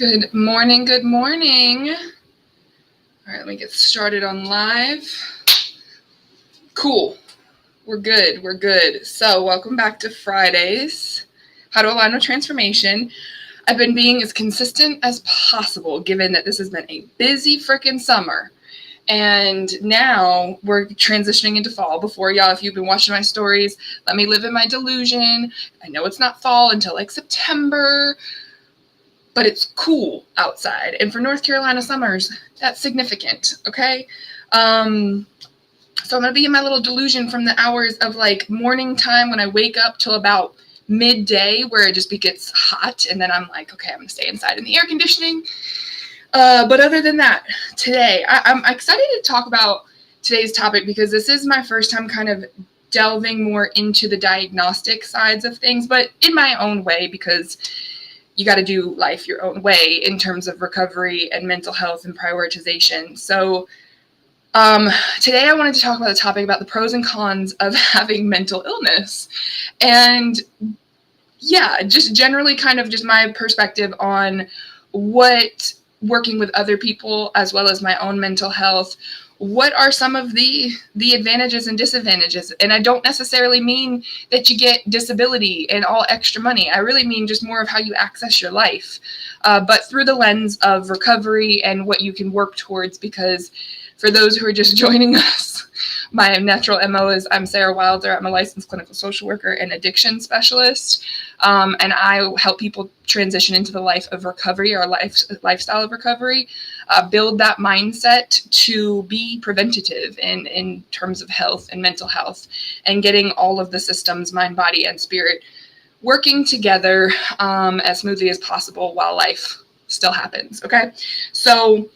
Good morning, good morning. All right, let me get started on live. Cool. We're good. So, welcome back to Fridays. How to Align with Transformation. I've been being as consistent as possible, given that this has been a busy freaking summer. And now we're transitioning into fall. Before y'all, if you've been watching my stories, let me live in my delusion. I know it's not fall until like September, but it's cool outside. And for North Carolina summers, that's significant, okay? So I'm going to be in my little delusion from the hours of like morning time when I wake up till about midday where it just gets hot. And then I'm like, okay, I'm going to stay inside in the air conditioning. But other than that, today, I'm excited to talk about today's topic because this is my first time kind of delving more into the diagnostic sides of things, but in my own way, because you got to do life your own way in terms of recovery and mental health and prioritization. So today I wanted to talk about the topic about the pros and cons of having mental illness. And yeah, just generally kind of just my perspective on what working with other people as well as my own mental health, what are some of the advantages and disadvantages? And I don't necessarily mean that you get disability and all extra money. I really mean just more of how you access your life, but through the lens of recovery and what you can work towards. Because for those who are just joining us, my natural MO is I'm Sara Wilder. I'm a licensed clinical social worker and addiction specialist. And I help people transition into the life of recovery or lifestyle of recovery, build that mindset to be preventative in terms of health and mental health, and getting all of the systems, mind, body, and spirit, working together as smoothly as possible while life still happens. Okay, so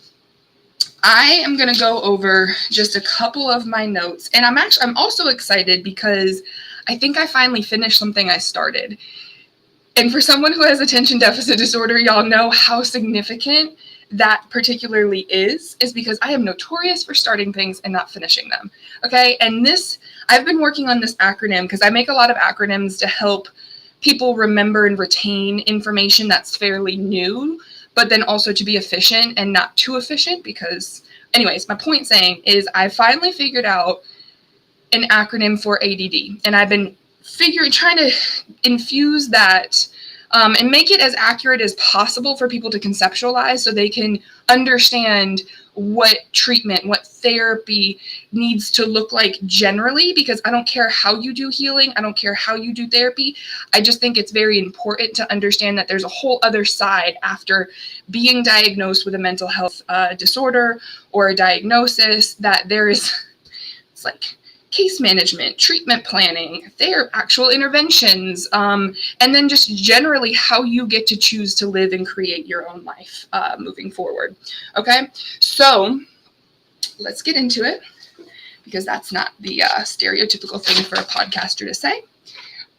I am going to go over just a couple of my notes, and I'm also excited because I think I finally finished something I started. And for someone who has attention deficit disorder, y'all know how significant that particularly is because I am notorious for starting things and not finishing them. Okay. And I've been working on this acronym because I make a lot of acronyms to help people remember and retain information that's fairly new, but then also to be efficient and not too efficient because, anyways, my point saying is I finally figured out an acronym for ADD, and I've been trying to infuse that and make it as accurate as possible for people to conceptualize so they can understand what treatment, what therapy needs to look like generally, because I don't care how you do healing. I don't care how you do therapy. I just think it's very important to understand that there's a whole other side after being diagnosed with a mental health disorder or a diagnosis, that there is, it's like case management, treatment planning, actual interventions, and then just generally how you get to choose to live and create your own life moving forward. Okay, so let's get into it because that's not the stereotypical thing for a podcaster to say.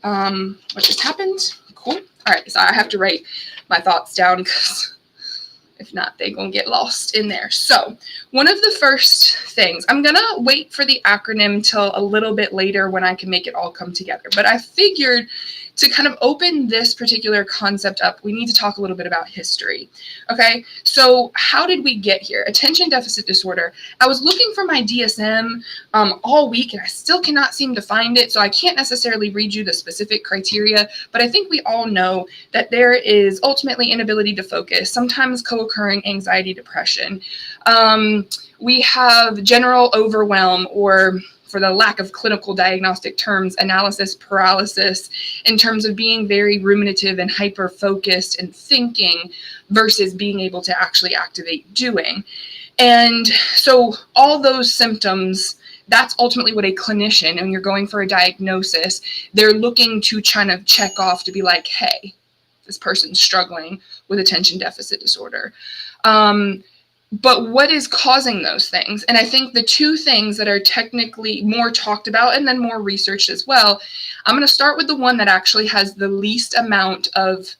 What just happened? Cool. All right, so I have to write my thoughts down because if not, they're going to get lost in there. So one of the first things, I'm going to wait for the acronym till a little bit later when I can make it all come together. But I figured to kind of open this particular concept up, we need to talk a little bit about history. Okay, so how did we get here? Attention deficit disorder. I was looking for my DSM all week and I still cannot seem to find it. So I can't necessarily read you the specific criteria, but I think we all know that there is ultimately inability to focus, sometimes co-occurring anxiety, depression. We have general overwhelm, or for the lack of clinical diagnostic terms, analysis paralysis, in terms of being very ruminative and hyper-focused and thinking versus being able to actually activate doing. And so all those symptoms, that's ultimately what a clinician, and you're going for a diagnosis, they're looking to kind of check off to be like, hey, this person's struggling with attention deficit disorder. But what is causing those things? And I think the two things that are technically more talked about and then more researched as well, I'm going to start with the one that actually has the least amount of,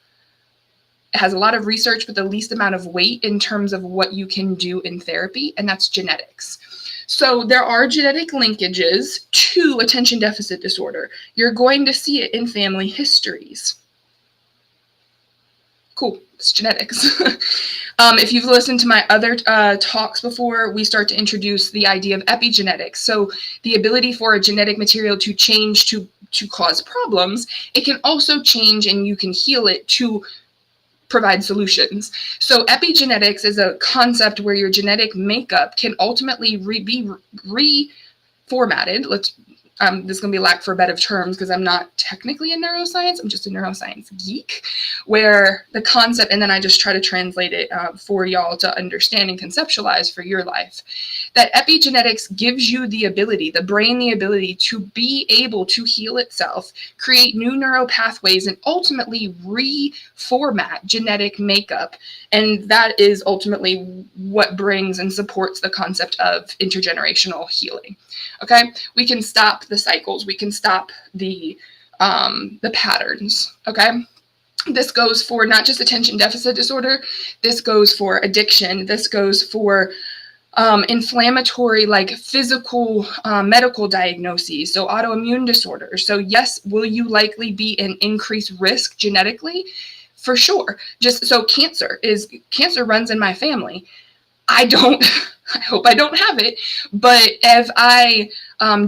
it has a lot of research, but the least amount of weight in terms of what you can do in therapy, and that's genetics. So there are genetic linkages to attention deficit disorder. You're going to see it in family histories. Cool, it's genetics. If you've listened to my other talks before, we start to introduce the idea of epigenetics. So the ability for a genetic material to change to cause problems, it can also change and you can heal it to provide solutions. So epigenetics is a concept where your genetic makeup can ultimately be reformatted. This is going to be lack for a better terms because I'm not technically in neuroscience. I'm just a neuroscience geek, where the concept, and then I just try to translate it for y'all to understand and conceptualize for your life. That epigenetics gives you the ability, the brain, the ability to be able to heal itself, create new neural pathways, and ultimately reformat genetic makeup. And that is ultimately what brings and supports the concept of intergenerational healing. Okay, we can stop the cycles. We can stop the patterns. Okay, this goes for not just attention deficit disorder. This goes for addiction. This goes for inflammatory, like physical medical diagnoses, so autoimmune disorders. So yes, will you likely be in increased risk genetically? For sure. Just so cancer runs in my family. I hope I don't have it, but if I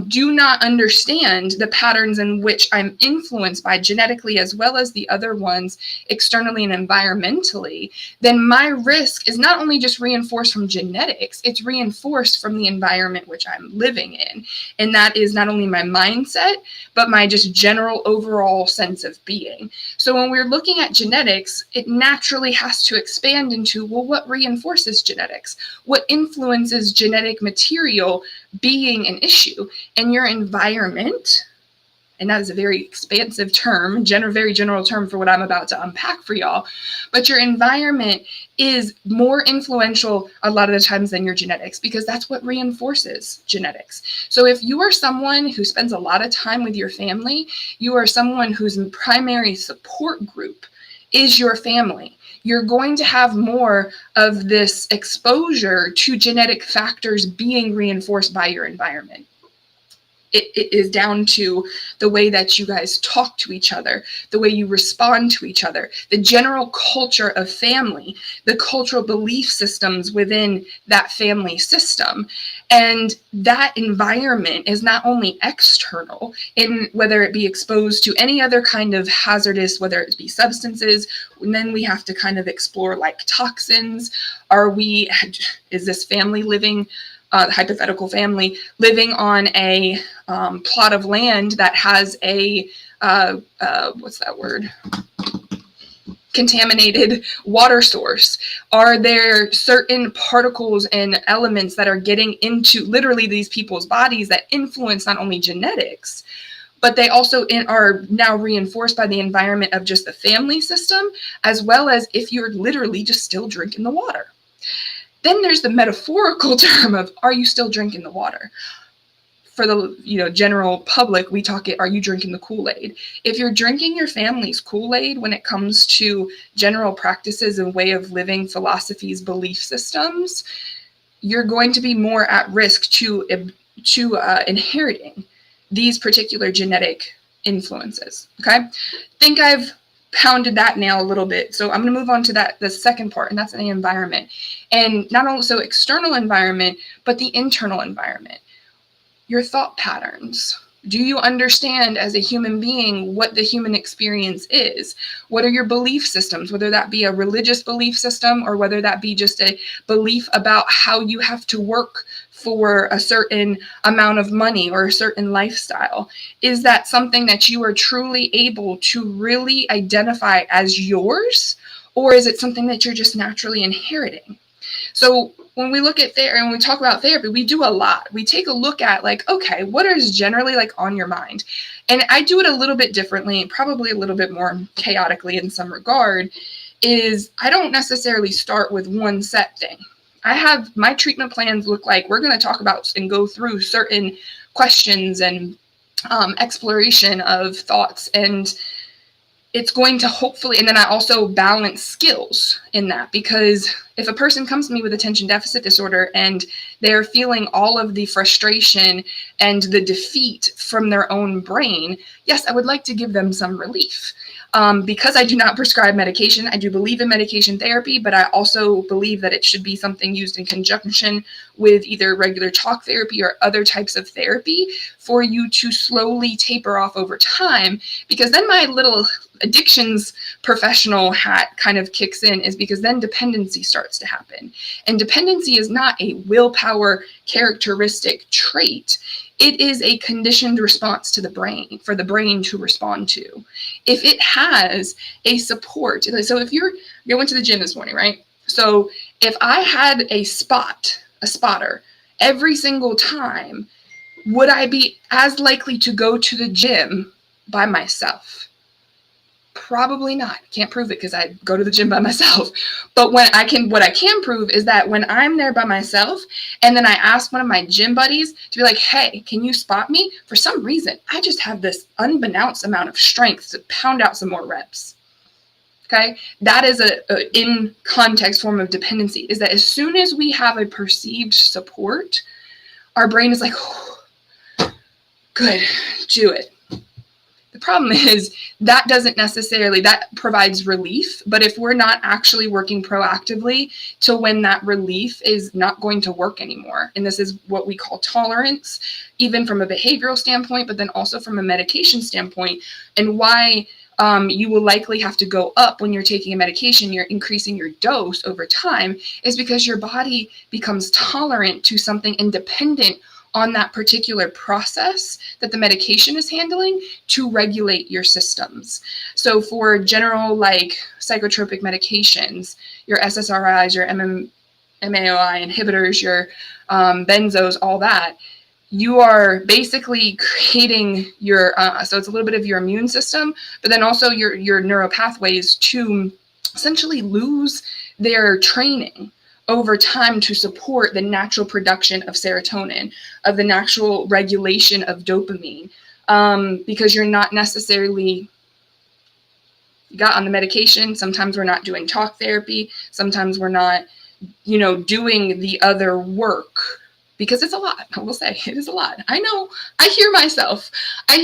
do not understand the patterns in which I'm influenced by genetically as well as the other ones externally and environmentally, then my risk is not only just reinforced from genetics, it's reinforced from the environment which I'm living in. And that is not only my mindset, but my just general overall sense of being. So when we're looking at genetics, it naturally has to expand into, well, what reinforces genetics? What influences genetic material being an issue? And your environment, and that is a very expansive term, very general term for what I'm about to unpack for y'all, but your environment is more influential a lot of the times than your genetics, because that's what reinforces genetics. So if you are someone who spends a lot of time with your family, you are someone whose primary support group is your family, you're going to have more of this exposure to genetic factors being reinforced by your environment. It is down to the way that you guys talk to each other, the way you respond to each other, the general culture of family, the cultural belief systems within that family system. And that environment is not only external, in whether it be exposed to any other kind of hazardous, whether it be substances, and then we have to kind of explore like toxins. Is this family living, hypothetical family living on a plot of land that has a contaminated water source? Are there certain particles and elements that are getting into literally these people's bodies that influence not only genetics, but they also are now reinforced by the environment of just the family system, as well as if you're literally just still drinking the water? Then there's the metaphorical term of, are you still drinking the water? For the general public, we talk it, are you drinking the Kool-Aid? If you're drinking your family's Kool-Aid when it comes to general practices and way of living, philosophies, belief systems, you're going to be more at risk to inheriting these particular genetic influences. Okay, think I've pounded that nail a little bit. So I'm going to move on to the second part, and that's the environment. And not only so external environment, but the internal environment. Your thought patterns. Do you understand as a human being what the human experience is? What are your belief systems, whether that be a religious belief system or whether that be just a belief about how you have to work for a certain amount of money or a certain lifestyle? Is that something that you are truly able to really identify as yours, or is it something that you're just naturally inheriting? So when we look at therapy and we talk about therapy, we do a lot. We take a look at like, okay, what is generally like on your mind? And I do it a little bit differently, probably a little bit more chaotically in some regard, is I don't necessarily start with one set thing. I have my treatment plans look like we're going to talk about and go through certain questions and exploration of thoughts, and it's going to hopefully, and then I also balance skills in that, because if a person comes to me with attention deficit disorder and they're feeling all of the frustration and the defeat from their own brain, yes, I would like to give them some relief. Because I do not prescribe medication, I do believe in medication therapy, but I also believe that it should be something used in conjunction with either regular talk therapy or other types of therapy for you to slowly taper off over time. Because then my little addictions professional hat kind of kicks in, is because then dependency starts to happen. And dependency is not a willpower characteristic trait. It is a conditioned response to the brain, for the brain to respond to. If it has a support, so if you went to the gym this morning, right? So if I had a spotter, every single time, would I be as likely to go to the gym by myself? Probably not. Can't prove it because I go to the gym by myself. But what I can prove is that when I'm there by myself and then I ask one of my gym buddies to be like, hey, can you spot me? For some reason, I just have this unbeknownst amount of strength to pound out some more reps. Okay, that is a in context form of dependency, is that as soon as we have a perceived support, our brain is like, oh, good, do it. The problem is that provides relief, but if we're not actually working proactively to when that relief is not going to work anymore, and this is what we call tolerance, even from a behavioral standpoint, but then also from a medication standpoint, and why you will likely have to go up when you're taking a medication, you're increasing your dose over time, is because your body becomes tolerant to something independent on that particular process that the medication is handling to regulate your systems. So for general like psychotropic medications, your SSRIs, your MAOI inhibitors, your benzos, all that, you are basically creating your, so it's a little bit of your immune system, but then also your neural pathways to essentially lose their training over time to support the natural production of serotonin, of the natural regulation of dopamine, because you're not necessarily got on the medication. Sometimes we're not doing talk therapy. Sometimes we're not, doing the other work, because it's a lot. I will say it is a lot. I know. I hear myself. I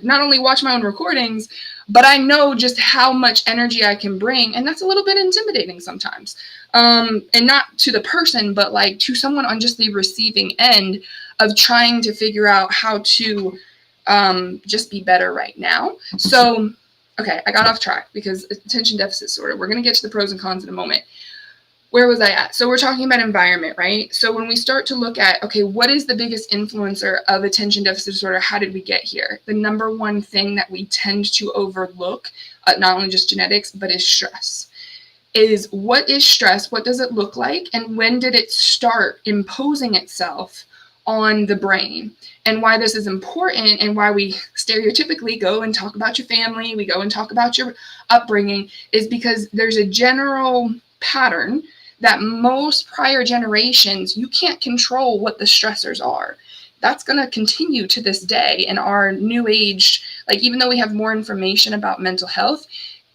not only watch my own recordings, but I know just how much energy I can bring. And that's a little bit intimidating sometimes. And not to the person, but like to someone on just the receiving end of trying to figure out how to just be better right now. So, okay, I got off track because attention deficit disorder. We're going to get to the pros and cons in a moment. Where was I at? So we're talking about environment, right? So when we start to look at, okay, what is the biggest influencer of attention deficit disorder? How did we get here? The number one thing that we tend to overlook, not only just genetics, but is stress. Is what is stress? What does it look like? And when did it start imposing itself on the brain? And why this is important, and why we stereotypically go and talk about your family, we go and talk about your upbringing, is because there's a general pattern that most prior generations, you can't control what the stressors are. That's going to continue to this day in our new age. Like, even though we have more information about mental health,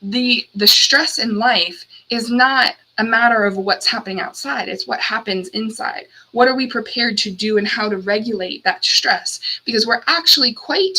the stress in life is not a matter of what's happening outside. It's what happens inside. What are we prepared to do and how to regulate that stress? Because we're actually quite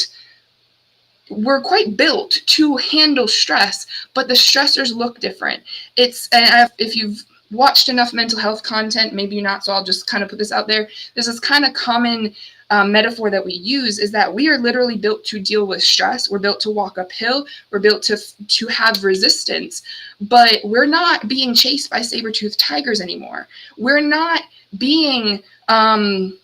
built to handle stress, but the stressors look different. If you've watched enough mental health content, maybe not, so I'll just kind of put this out there. This is kind of common metaphor that we use, is that we are literally built to deal with stress. We're built to walk uphill. We're built to have resistance, but we're not being chased by saber-toothed tigers anymore. We're not being in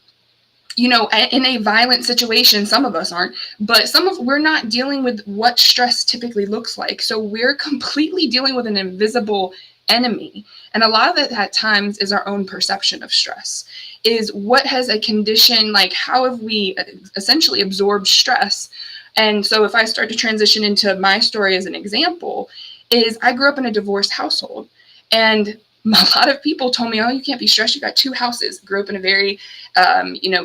a violent situation. Some of us aren't, but we're not dealing with what stress typically looks like. So we're completely dealing with an invisible enemy. And a lot of it at times is our own perception of stress, is what has a condition, like how have we essentially absorbed stress. And so if I start to transition into my story as an example, is I grew up in a divorced household, and a lot of people told me, oh, you can't be stressed. You got 2 houses. Grew up in a very,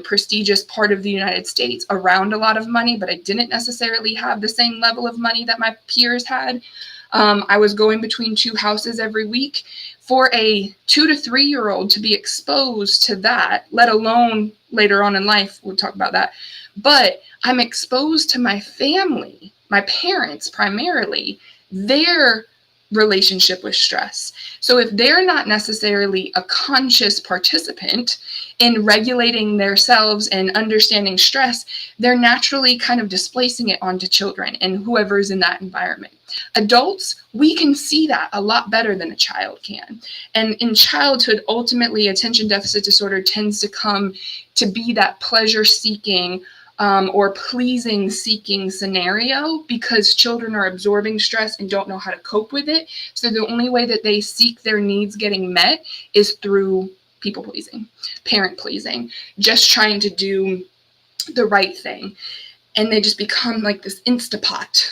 prestigious part of the United States, around a lot of money, but I didn't necessarily have the same level of money that my peers had. I was going between 2 houses every week. For a 2 to 3-year-old to be exposed to that, let alone later on in life, we'll talk about that, but I'm exposed to my family my parents primarily, their relationship with stress. So if they're not necessarily a conscious participant in regulating themselves and understanding stress, they're naturally kind of displacing it onto children and whoever's in that environment. Adults, we can see that a lot better than a child can. And in childhood, ultimately, attention deficit disorder tends to come to be that pleasure-seeking or pleasing-seeking scenario, because children are absorbing stress and don't know how to cope with it. So the only way that they seek their needs getting met is through people-pleasing, parent-pleasing, just trying to do the right thing. And they just become like this Instapot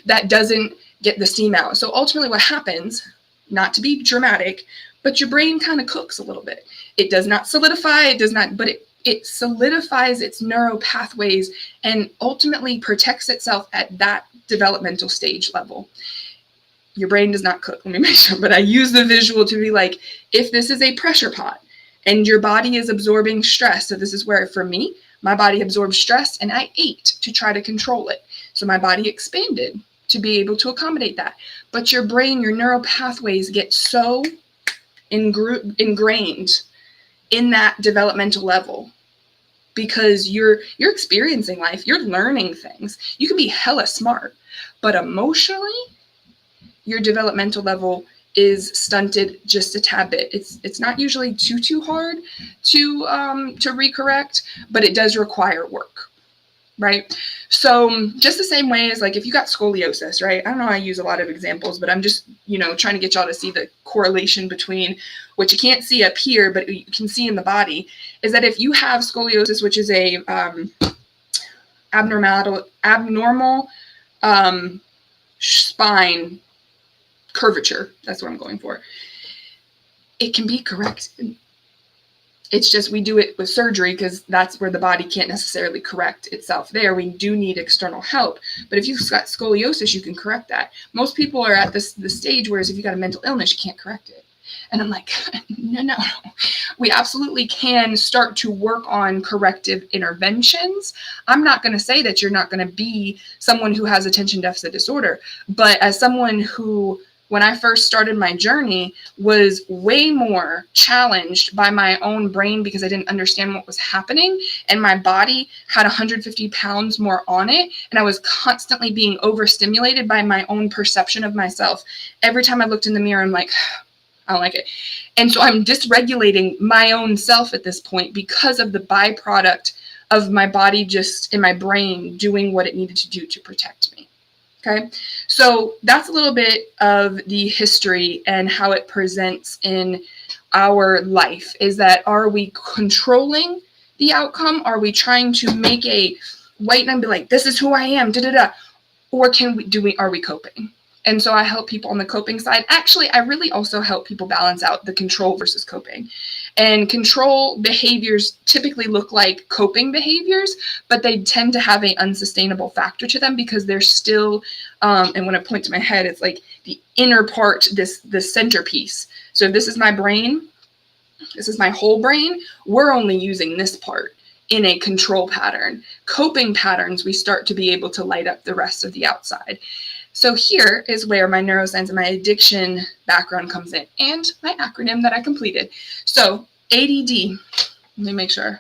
that doesn't get the steam out. So ultimately what happens, not to be dramatic, but your brain kind of cooks a little bit. It does not solidify, but it solidifies its neural pathways and ultimately protects itself at that developmental stage level. Your brain does not cook, let me make sure, but I use the visual to be like, if this is a pressure pot and your body is absorbing stress, so this is where, for me, my body absorbed stress and I ate to try to control it. So my body expanded to be able to accommodate that. But your brain, your neural pathways get so ingrained in that developmental level because you're experiencing life, you're learning things. You can be hella smart, but emotionally, your developmental level is stunted just a tad bit. It's not usually too hard to recorrect, but it does require work, right? So just the same way as like if you got scoliosis, right? I don't know, I use a lot of examples, but I'm just, trying to get y'all to see the correlation between what you can't see up here, but you can see in the body, is that if you have scoliosis, which is a abnormal spine curvature, that's what I'm going for, it can be corrected. It's just we do it with surgery because that's where the body can't necessarily correct itself there. We do need external help. But if you've got scoliosis, you can correct that. Most people are at the stage, whereas if you got a mental illness, you can't correct it. And I'm like, no. We absolutely can start to work on corrective interventions. I'm not going to say that you're not going to be someone who has attention deficit disorder, but as someone who, when I first started my journey, was way more challenged by my own brain because I didn't understand what was happening, and my body had 150 pounds more on it, and I was constantly being overstimulated by my own perception of myself. Every time I looked in the mirror, I'm like, I don't like it. And so I'm dysregulating my own self at this point because of the byproduct of my body just in my brain doing what it needed to do to protect me. Okay, so that's a little bit of the history and how it presents in our life. Is that, are we controlling the outcome? Are we trying to make a white and be like, this is who I am, or are we coping? And so I help people on the coping side. Actually, I really also help people balance out the control versus coping. And control behaviors typically look like coping behaviors, but they tend to have an unsustainable factor to them because they're still, and when I point to my head, it's like the inner part, the centerpiece. So if this is my brain, this is my whole brain, we're only using this part in a control pattern. Coping patterns, we start to be able to light up the rest of the outside. So here is where my neuroscience and my addiction background comes in, and my acronym that I completed. So ADD, let me make sure.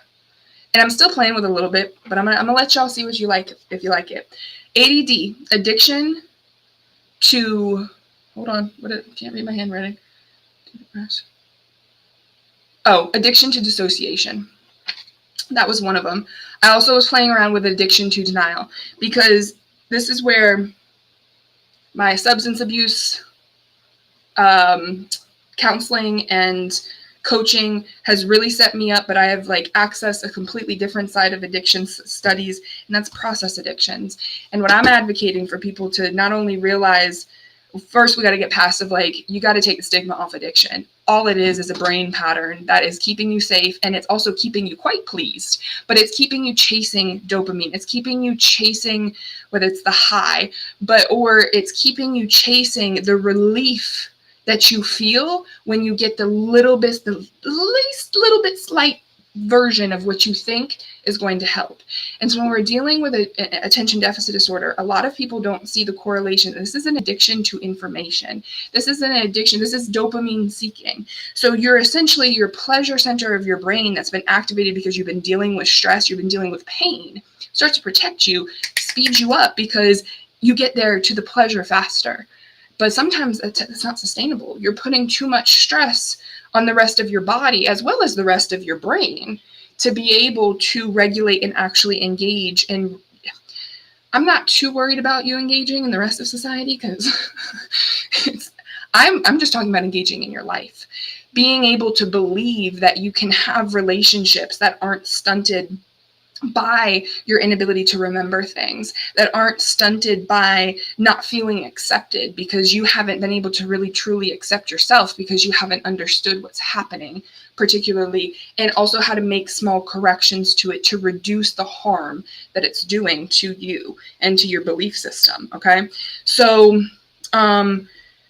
And I'm still playing with it a little bit, but I'm gonna let y'all see what you like, if you like it. ADD, addiction to, can't read my handwriting. Oh, addiction to dissociation. That was one of them. I also was playing around with addiction to denial, because this is where my substance abuse counseling and coaching has really set me up, but I have accessed a completely different side of addiction studies, and that's process addictions. And what I'm advocating for people to not only realize, first we got to get past you got to take the stigma off addiction. All it is a brain pattern that is keeping you safe, and it's also keeping you quite pleased, but it's keeping you chasing dopamine. It's keeping you chasing, whether it's the high, or it's keeping you chasing the relief that you feel when you get the least little bit slight version of what you think is going to help. And so when we're dealing with attention deficit disorder, a lot of people don't see the correlation. This is an addiction to information. This is an addiction. This is dopamine seeking. So you're essentially your pleasure center of your brain that's been activated because you've been dealing with stress, you've been dealing with pain, starts to protect you, speeds you up because you get there to the pleasure faster. But sometimes it's not sustainable. You're putting too much stress on the rest of your body as well as the rest of your brain to be able to regulate and actually engage. And I'm not too worried about you engaging in the rest of society because I'm just talking about engaging in your life. Being able to believe that you can have relationships that aren't stunted by your inability to remember things, that aren't stunted by not feeling accepted because you haven't been able to really truly accept yourself because you haven't understood what's happening particularly, and also how to make small corrections to it to reduce the harm that it's doing to you and to your belief system. Okay, so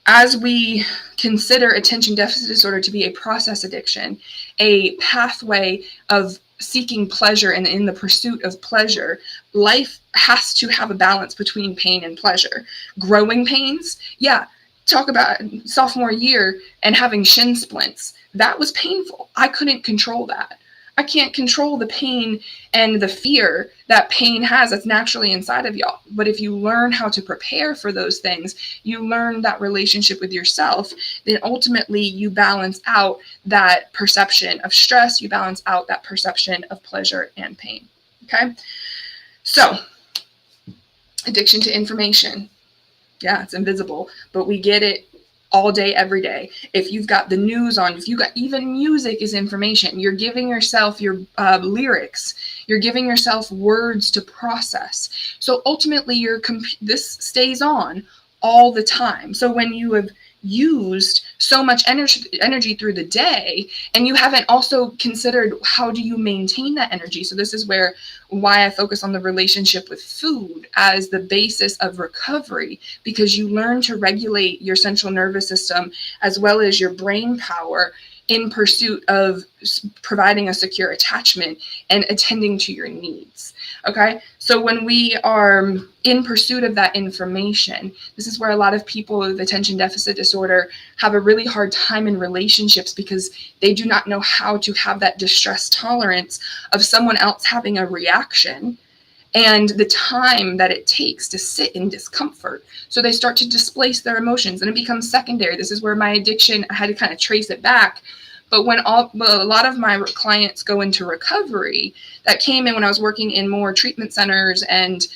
as we consider attention deficit disorder to be a process addiction, a pathway of seeking pleasure and in the pursuit of pleasure, life has to have a balance between pain and pleasure. Growing pains, yeah, talk about sophomore year and having shin splints. That was painful. I couldn't control that. I can't control the pain and the fear that pain has that's naturally inside of y'all. But if you learn how to prepare for those things, you learn that relationship with yourself, then ultimately you balance out that perception of stress, you balance out that perception of pleasure and pain. Okay? So, addiction to information. Yeah, it's invisible, but we get it all day, every day. If you've got the news on, if you got even music is information, you're giving yourself your lyrics, you're giving yourself words to process. So ultimately, this stays on all the time. So when you have used so much energy through the day, and you haven't also considered how do you maintain that energy. So this is why I focus on the relationship with food as the basis of recovery, because you learn to regulate your central nervous system as well as your brain power in pursuit of providing a secure attachment and attending to your needs. Okay, so when we are in pursuit of that information, this is where a lot of people with attention deficit disorder have a really hard time in relationships because they do not know how to have that distress tolerance of someone else having a reaction and the time that it takes to sit in discomfort. So they start to displace their emotions and it becomes secondary. This is where my addiction, I had to kind of trace it back. But when a lot of my clients go into recovery, that came in when I was working in more treatment centers and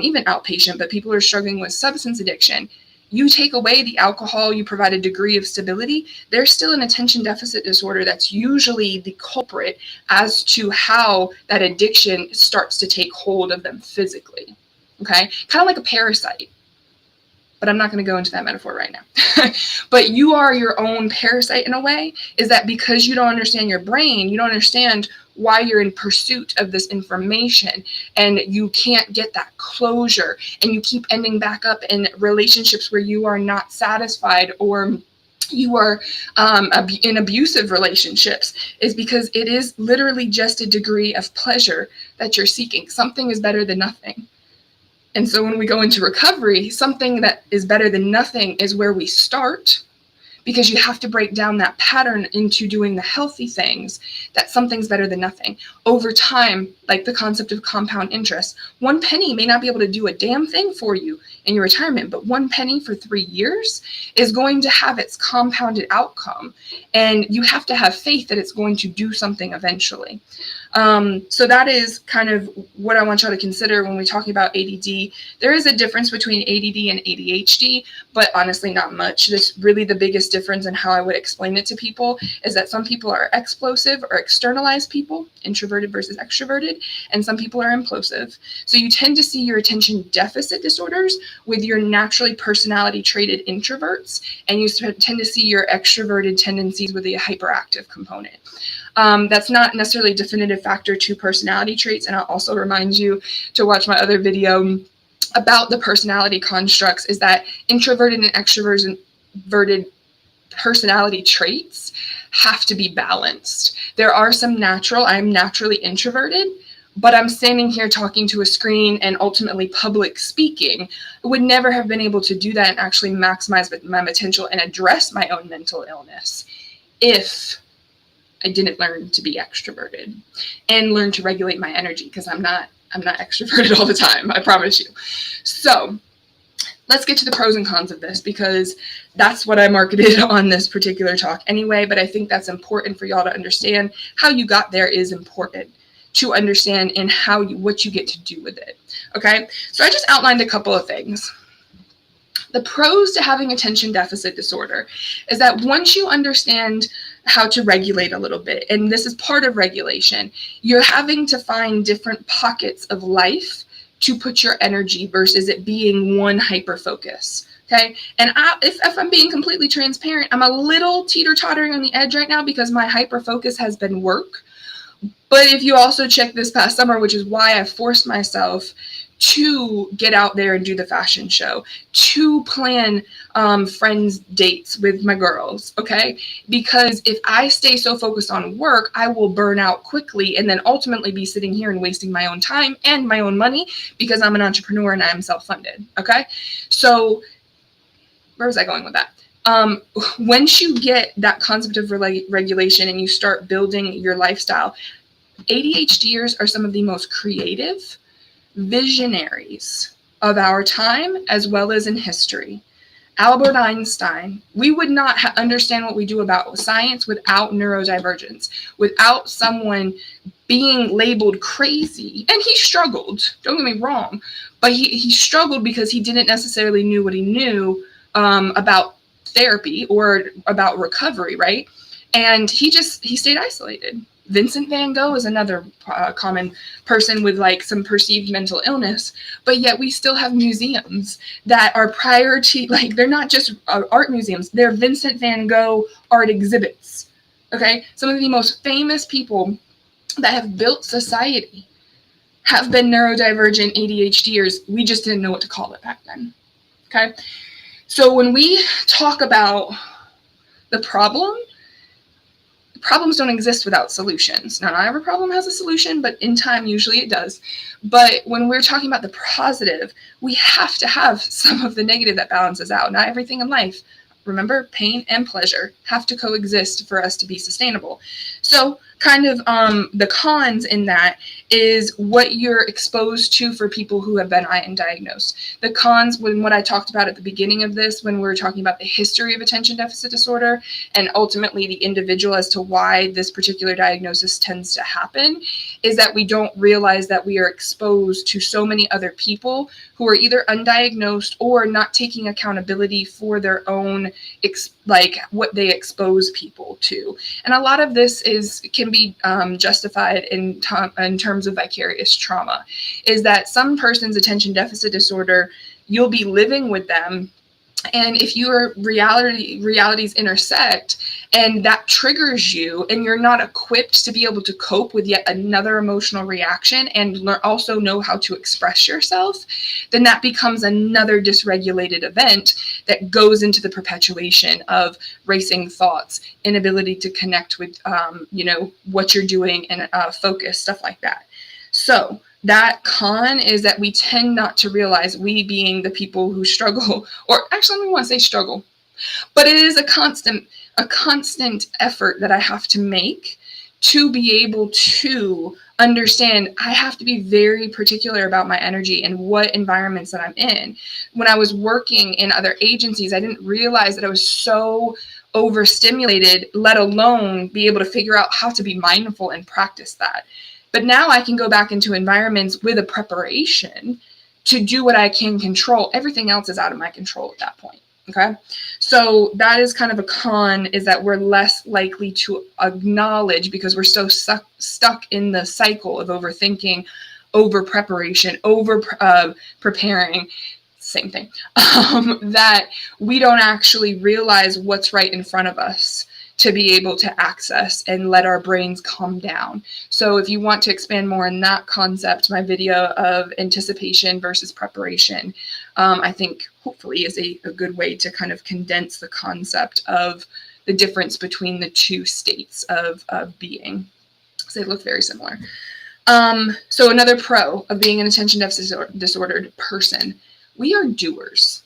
even outpatient, but people are struggling with substance addiction. You take away the alcohol, you provide a degree of stability, there's still an attention deficit disorder that's usually the culprit as to how that addiction starts to take hold of them physically. Okay, kind of like a parasite. But I'm not going to go into that metaphor right now. But you are your own parasite in a way, is that because you don't understand your brain, you don't understand why you're in pursuit of this information and you can't get that closure and you keep ending back up in relationships where you are not satisfied or you are in abusive relationships, is because it is literally just a degree of pleasure that you're seeking. Something is better than nothing. And so when we go into recovery, something that is better than nothing is where we start, because you have to break down that pattern into doing the healthy things, that something's better than nothing. Over time, like the concept of compound interest, 1 penny may not be able to do a damn thing for you in your retirement, but 1 penny for 3 years is going to have its compounded outcome. And you have to have faith that it's going to do something eventually. So that is kind of what I want y'all to consider when we're talking about ADD. There is a difference between ADD and ADHD, but honestly not much. This really the biggest difference in how I would explain it to people is that some people are explosive or externalized people, introverted versus extroverted, and some people are implosive. So you tend to see your attention deficit disorders with your naturally personality traded introverts, and you tend to see your extroverted tendencies with a hyperactive component. That's not necessarily a definitive factor to personality traits, and I'll also remind you to watch my other video about the personality constructs, is that introverted and extroverted personality traits have to be balanced. There are some I'm naturally introverted, but I'm standing here talking to a screen and ultimately public speaking. I would never have been able to do that and actually maximize my potential and address my own mental illness if I didn't learn to be extroverted and learn to regulate my energy, because I'm not extroverted all the time, I promise you. So let's get to the pros and cons of this, because that's what I marketed on this particular talk anyway, but I think that's important for y'all to understand. How you got there is important to understand, and what you get to do with it. Okay, so I just outlined a couple of things. The pros to having attention deficit disorder is that once you understand how to regulate a little bit, and this is part of regulation, you're having to find different pockets of life to put your energy versus it being one hyper focus. Okay, and if I'm being completely transparent, I'm a little teeter-tottering on the edge right now because my hyper focus has been work. But if you also check this past summer, which is why I forced myself to get out there and do the fashion show, to plan friends' dates with my girls, okay? Because if I stay so focused on work, I will burn out quickly and then ultimately be sitting here and wasting my own time and my own money, because I'm an entrepreneur and I am self-funded, okay? So where was I going with that? Once you get that concept of regulation and you start building your lifestyle, ADHDers are some of the most creative visionaries of our time as well as in history. Albert Einstein, we would not understand what we do about science without neurodivergence, without someone being labeled crazy. And he struggled, don't get me wrong, but he struggled because he didn't necessarily knew what he knew about therapy or about recovery, right? And he stayed isolated. Vincent van Gogh is another common person with like some perceived mental illness, but yet we still have museums that are like they're not just art museums, they're Vincent van Gogh art exhibits. Okay, some of the most famous people that have built society have been neurodivergent ADHDers. We just didn't know what to call it back then. Okay, so when we talk about the problems don't exist without solutions. Now, not every problem has a solution, but in time, usually it does. But when we're talking about the positive, we have to have some of the negative that balances out. Not everything in life, remember, pain and pleasure have to coexist for us to be sustainable. So kind of the cons in that is what you're exposed to for people who have been diagnosed. The cons, what I talked about at the beginning of this, when we were talking about the history of attention deficit disorder and ultimately the individual as to why this particular diagnosis tends to happen, is that we don't realize that we are exposed to so many other people who are either undiagnosed or not taking accountability for their own like what they expose people to. And a lot of this can be justified in terms of vicarious trauma, is that some person's attention deficit disorder, you'll be living with them, and if your realities intersect and that triggers you and you're not equipped to be able to cope with yet another emotional reaction and also know how to express yourself, then that becomes another dysregulated event that goes into the perpetuation of racing thoughts, inability to connect with what you're doing and focus, stuff like that. So that con is that we tend not to realize, we being the people who struggle, or actually I don't want to say struggle, but it is a constant effort that I have to make to be able to understand I have to be very particular about my energy and what environments that I'm in. When I was working in other agencies, I didn't realize that I was so overstimulated, let alone be able to figure out how to be mindful and practice that. But now I can go back into environments with a preparation to do what I can control. Everything else is out of my control at that point. Okay. So that is kind of a con, is that we're less likely to acknowledge, because we're so stuck in the cycle of overthinking, over preparation, over preparing, same thing, that we don't actually realize what's right in front of us to be able to access and let our brains calm down. So if you want to expand more on that concept, my video of anticipation versus preparation, I think hopefully is a good way to kind of condense the concept of the difference between the two states of being. So they look very similar. So another pro of being an attention deficit disordered person, we are doers.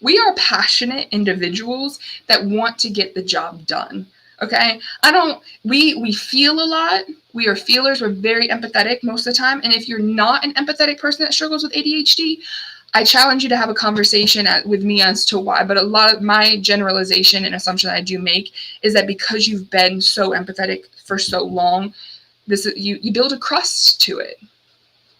We are passionate individuals that want to get the job done. Okay. We feel a lot. We are feelers. We're very empathetic most of the time. And if you're not an empathetic person that struggles with ADHD, I challenge you to have a conversation with me as to why. But a lot of my generalization and assumption that I do make is that because you've been so empathetic for so long, you build a crust to it.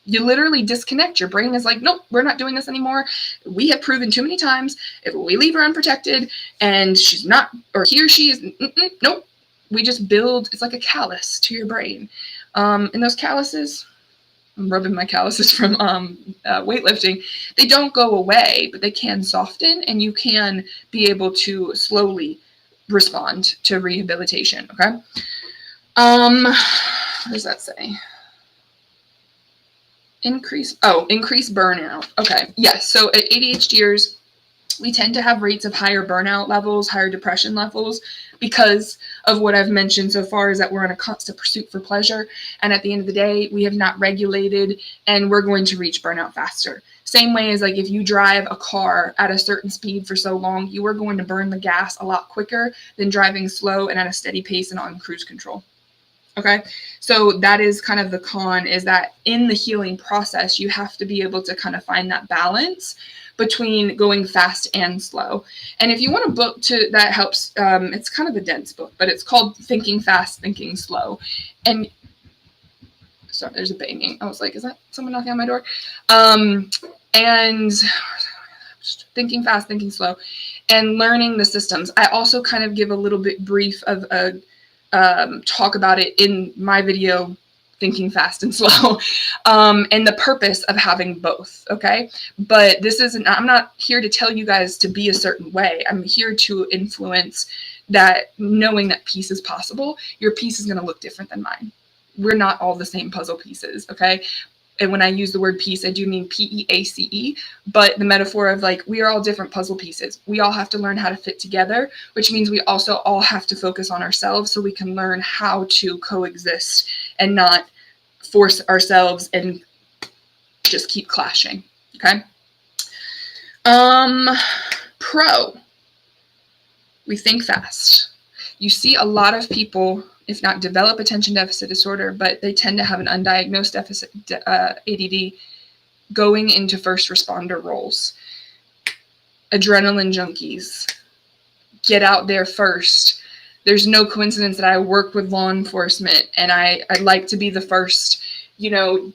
You literally disconnect. Your brain is like, nope, we're not doing this anymore. We have proven too many times if we leave her unprotected and she's not, or he or she is, nope. We just build, it's like a callus to your brain. And those calluses, I'm rubbing my calluses from weightlifting, they don't go away, but they can soften, and you can be able to slowly respond to rehabilitation, okay? What does that say? Increase burnout. Okay, yes. So at ADHDers, we tend to have rates of higher burnout levels, higher depression levels, because of what I've mentioned so far, is that we're in a constant pursuit for pleasure. And at the end of the day, we have not regulated, and we're going to reach burnout faster. Same way as like if you drive a car at a certain speed for so long, you are going to burn the gas a lot quicker than driving slow and at a steady pace and on cruise control. Okay, so that is kind of the con, is that in the healing process, you have to be able to kind of find that balance between going fast and slow. And if you want a book that helps, it's kind of a dense book, but it's called Thinking Fast, Thinking Slow. And sorry, there's a banging. I was like, is that someone knocking on my door? And Thinking Fast, Thinking Slow, and learning the systems. I also kind of give a little bit brief of a talk about it in my video, Thinking Fast and Slow, and the purpose of having both, okay? But I'm not here to tell you guys to be a certain way. I'm here to influence that, knowing that peace is possible. Your piece is going to look different than mine. We're not all the same puzzle pieces, okay? And when I use the word peace, I do mean P-E-A-C-E, but the metaphor of like, we are all different puzzle pieces. We all have to learn how to fit together, which means we also all have to focus on ourselves so we can learn how to coexist and not force ourselves and just keep clashing, okay? Pro, we think fast. You see a lot of people, if not develop attention deficit disorder, but they tend to have an undiagnosed deficit, ADD, going into first responder roles. Adrenaline junkies, get out there first. There's no coincidence that I work with law enforcement, and I'd like to be the first, to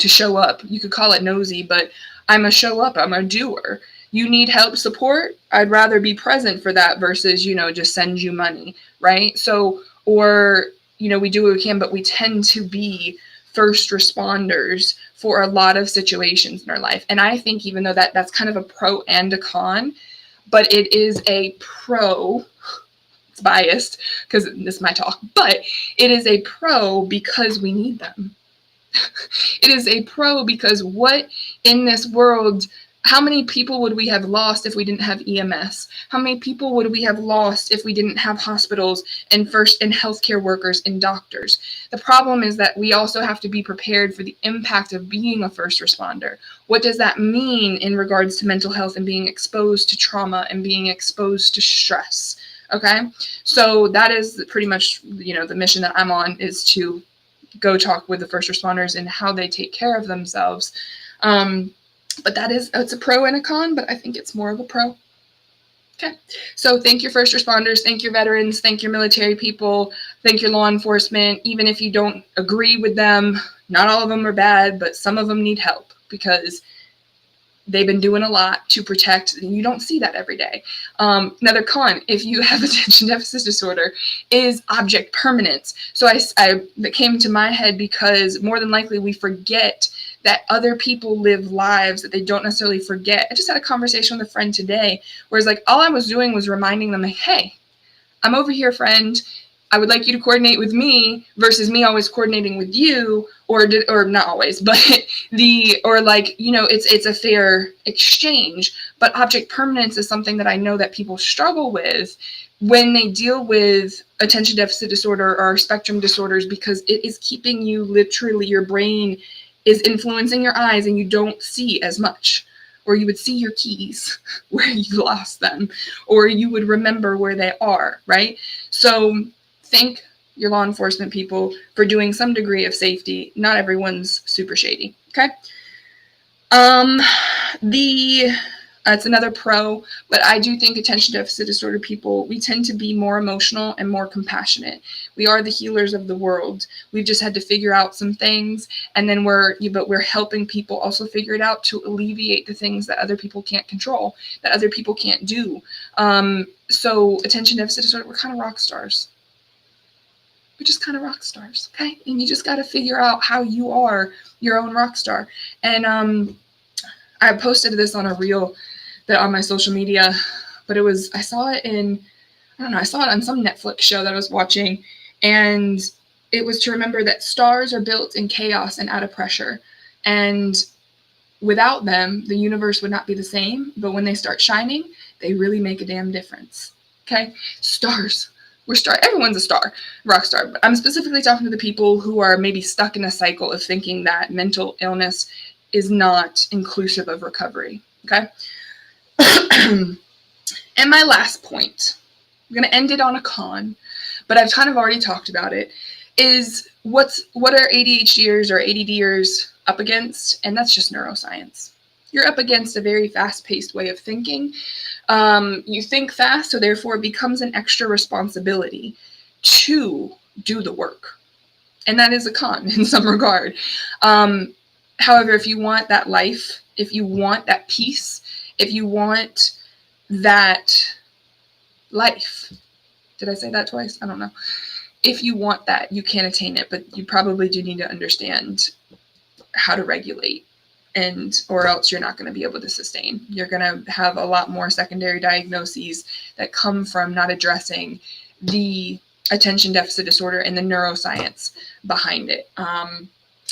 show up. You could call it nosy, but I'm a show up. I'm a doer. You need help, support, I'd rather be present for that versus, just send you money, right? So, or, we do what we can, but we tend to be first responders for a lot of situations in our life. And I think even though that's kind of a pro and a con, but it is a pro, it's biased because this is my talk, but it is a pro because we need them. It is a pro because what in this world, how many people would we have lost if we didn't have EMS? How many people would we have lost if we didn't have hospitals and healthcare workers and doctors? The problem is that we also have to be prepared for the impact of being a first responder. What does that mean in regards to mental health and being exposed to trauma and being exposed to stress? Okay, so that is pretty much, the mission that I'm on, is to go talk with the first responders and how they take care of themselves. But it's a pro and a con, but I think it's more of a pro. Okay, so thank your first responders, thank your veterans, thank your military people, thank your law enforcement. Even if you don't agree with them, not all of them are bad, but some of them need help because they've been doing a lot to protect, and you don't see that every day. Another con, if you have attention deficit disorder, is object permanence. So that came to my head because more than likely we forget that other people live lives that they don't necessarily forget. I just had a conversation with a friend today where it's like, all I was doing was reminding them, like, hey, I'm over here, friend. I would like you to coordinate with me versus me always coordinating with you, or not always, but it's a fair exchange. But object permanence is something that I know that people struggle with when they deal with attention deficit disorder or spectrum disorders, because it is keeping you, literally, your brain is influencing your eyes and you don't see as much. Or you would see your keys where you lost them, or you would remember where they are, right? So thank your law enforcement people for doing some degree of safety. Not everyone's super shady, okay? That's another pro, but I do think attention deficit disorder people, we tend to be more emotional and more compassionate. We are the healers of the world. We've just had to figure out some things, and then we're helping people also figure it out to alleviate the things that other people can't control, that other people can't do. So attention deficit disorder, we're kind of rock stars. We're just kind of rock stars, okay? And you just got to figure out how you are your own rock star. And I posted this on a reel that on my social media, but I saw it on some Netflix show that I was watching, and it was to remember that stars are built in chaos and out of pressure, and without them, the universe would not be the same, but when they start shining, they really make a damn difference, okay? Stars. Everyone's a star, rock star, but I'm specifically talking to the people who are maybe stuck in a cycle of thinking that mental illness is not inclusive of recovery, okay? And my last point, I'm going to end it on a con, but I've kind of already talked about it, is what are ADHDers or ADDers up against? And that's just neuroscience. You're up against a very fast-paced way of thinking. You think fast, so therefore it becomes an extra responsibility to do the work. And that is a con in some regard. However, if you want that life, if you want that peace, if you want that life, did I say that twice? I don't know. If you want that, you can attain it, but you probably do need to understand how to regulate, or else you're not going to be able to sustain. You're going to have a lot more secondary diagnoses that come from not addressing the attention deficit disorder and the neuroscience behind it.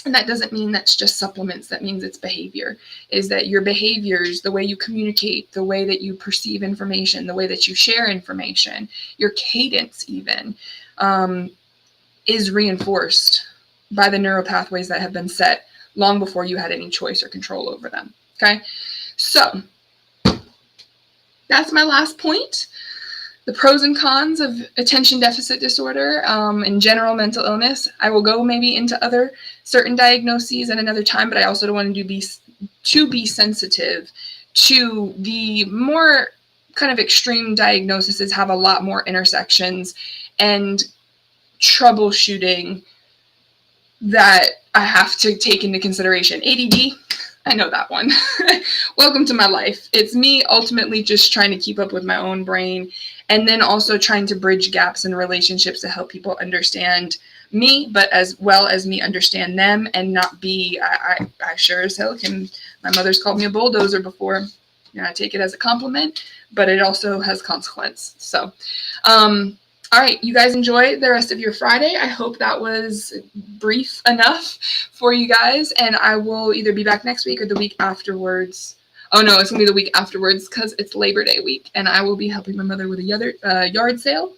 And that doesn't mean that's just supplements. That means it's behavior. Is that your behaviors, the way you communicate, the way that you perceive information, the way that you share information, your cadence even, is reinforced by the neural pathways that have been set long before you had any choice or control over them. Okay? So that's my last point. The pros and cons of attention deficit disorder and general mental illness. I will go maybe into other certain diagnoses at another time, but I also don't want to be sensitive to the more kind of extreme diagnoses have a lot more intersections and troubleshooting that I have to take into consideration. ADD, I know that one. Welcome to my life. It's me ultimately just trying to keep up with my own brain, and then also trying to bridge gaps in relationships to help people understand me, but as well as me understand them, and not be, I sure as hell can, my mother's called me a bulldozer before. I take it as a compliment, but it also has consequence. So, all right, you guys enjoy the rest of your Friday. I hope that was brief enough for you guys, and I will either be back next week or the week afterwards. Oh no, it's gonna be the week afterwards because it's Labor Day week, and I will be helping my mother with a yard sale.